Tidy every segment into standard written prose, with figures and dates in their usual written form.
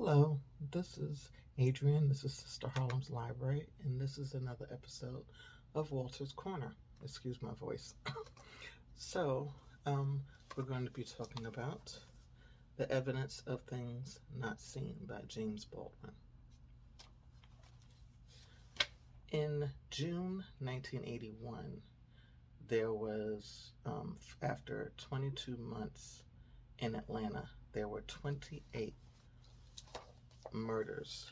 Hello, this is Adrian. This is Sister Harlem's Library, and this is another episode of Walter's Corner. Excuse my voice. So, um, we're going to be talking about The Evidence of Things Not Seen by James Baldwin. In June 1981, there was, after 22 months in Atlanta, there were 28 murders.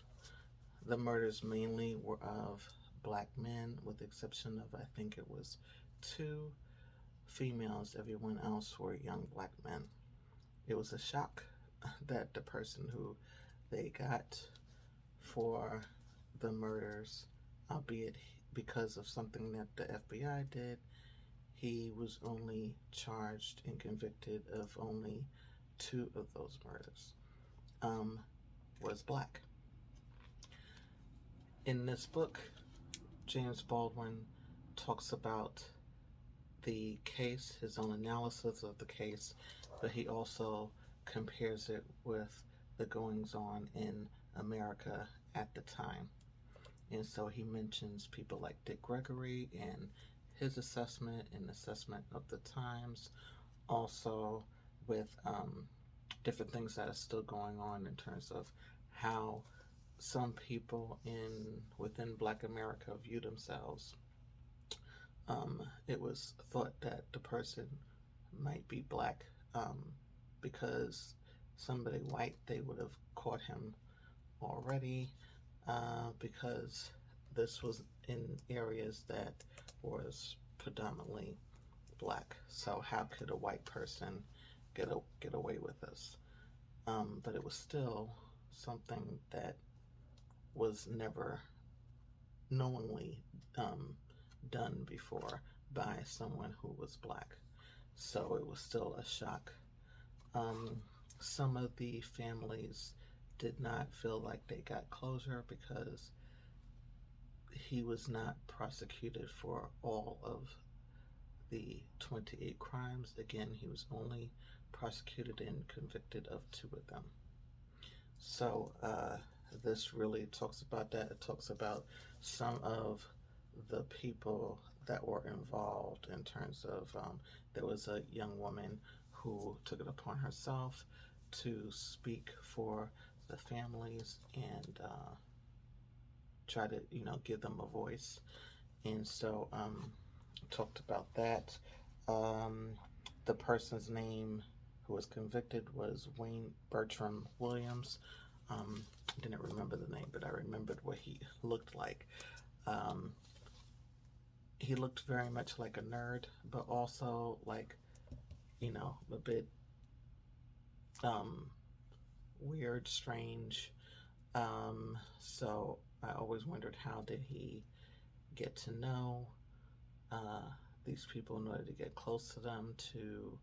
The murders mainly were of black men, with the exception of, I think it was two females. Everyone else were young black men. It was a shock that the person who they got for the murders, albeit because of something that the FBI did, he was only charged and convicted of only two of those murders, was black. In this book, James Baldwin talks about the case, his own analysis of the case, but he also compares it with the goings on in America at the time. And so he mentions people like Dick Gregory and his assessment and assessment of the times, also with different things that are still going on in terms of how some people within Black America view themselves. It was thought that the person might be black because somebody white, they would have caught him already, because this was in areas that was predominantly black. So how could a white person get away with this? But it was still something that was never knowingly done before by someone who was black. So it was still a shock. Some of the families did not feel like they got closure because he was not prosecuted for all of the 28 crimes. Again, he was only prosecuted and convicted of two of them. So this really talks about that. It talks about some of the people that were involved in terms of there was a young woman who took it upon herself to speak for the families and try to give them a voice. And so talked about that. The person's name who was convicted was Wayne Bertram Williams. Didn't remember the name, but I remembered what he looked like. He looked very much like a nerd, but also like, a bit weird, strange. So I always wondered, how did he get to know these people in order to get close to them to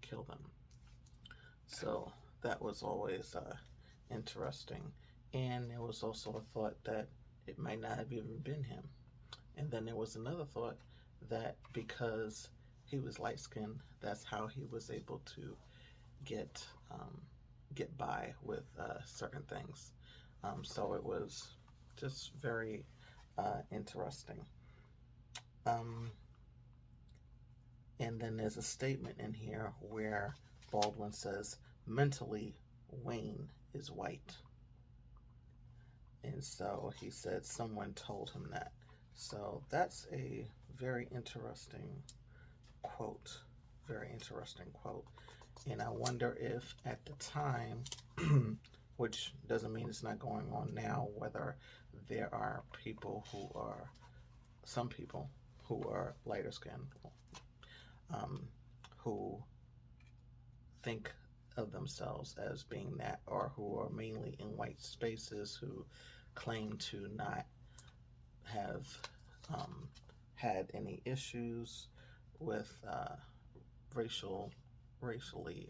kill them? So that was always interesting. And there was also a thought that it might not have even been him. And then there was another thought that because he was light skinned, that's how he was able to get by with certain things. So it was just very interesting. And then there's a statement in here where Baldwin says, mentally, Wayne is white. And so he said someone told him that. So that's a very interesting quote. Very interesting quote. And I wonder if at the time, which doesn't mean it's not going on now, whether there are some people who are lighter skinned, who think of themselves as being that, or who are mainly in white spaces, who claim to not have had any issues with racially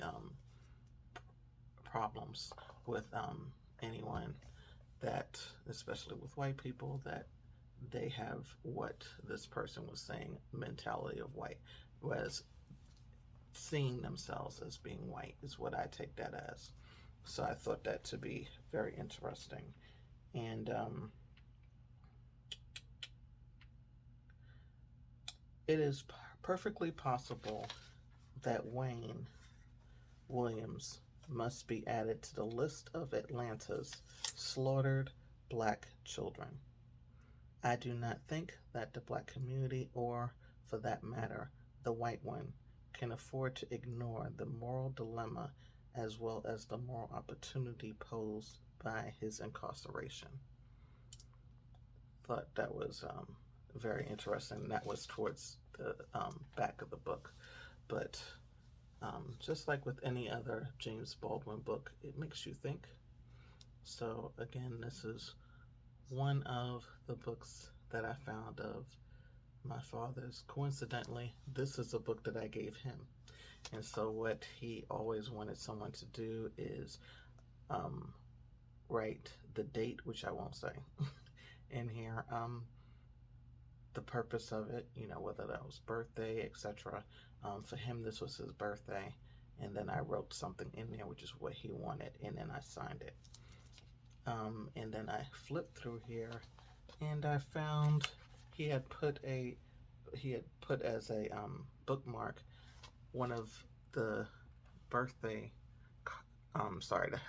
problems with anyone, that especially with white people, that they have what this person was saying, mentality of white, whereas seeing themselves as being white is what I take that as. So I thought that to be very interesting. And it is perfectly possible that Wayne Williams must be added to the list of Atlanta's slaughtered black children. I do not think that the black community, or for that matter, the white one, can afford to ignore the moral dilemma as well as the moral opportunity posed by his incarceration. Thought that was very interesting. That was towards the back of the book. But just like with any other James Baldwin book, it makes you think. So, again, this is one of the books that I found of my father's. Coincidentally, this is a book that I gave him. And so, what he always wanted someone to do is um, write the date, which I won't say in here, the purpose of it, whether that was birthday, etc. For him, this was his birthday. And then I wrote something in there, which is what he wanted, and then I signed it. And then I flipped through here, and I found he had put as a bookmark one of the birthday, the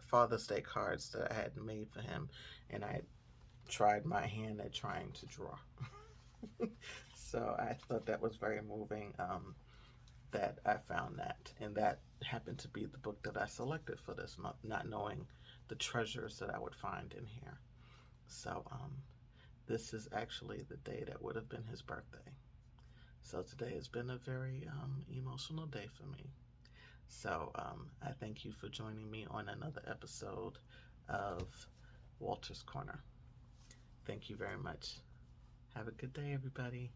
Father's Day cards that I had made for him, and I tried my hand at trying to draw. So I thought that was very moving, that I found that, and that happened to be the book that I selected for this month, not knowing the treasures that I would find in here. So this is actually the day that would have been his birthday. So today has been a very emotional day for me. So I thank you for joining me on another episode of Walter's Corner. Thank you very much. Have a good day, everybody.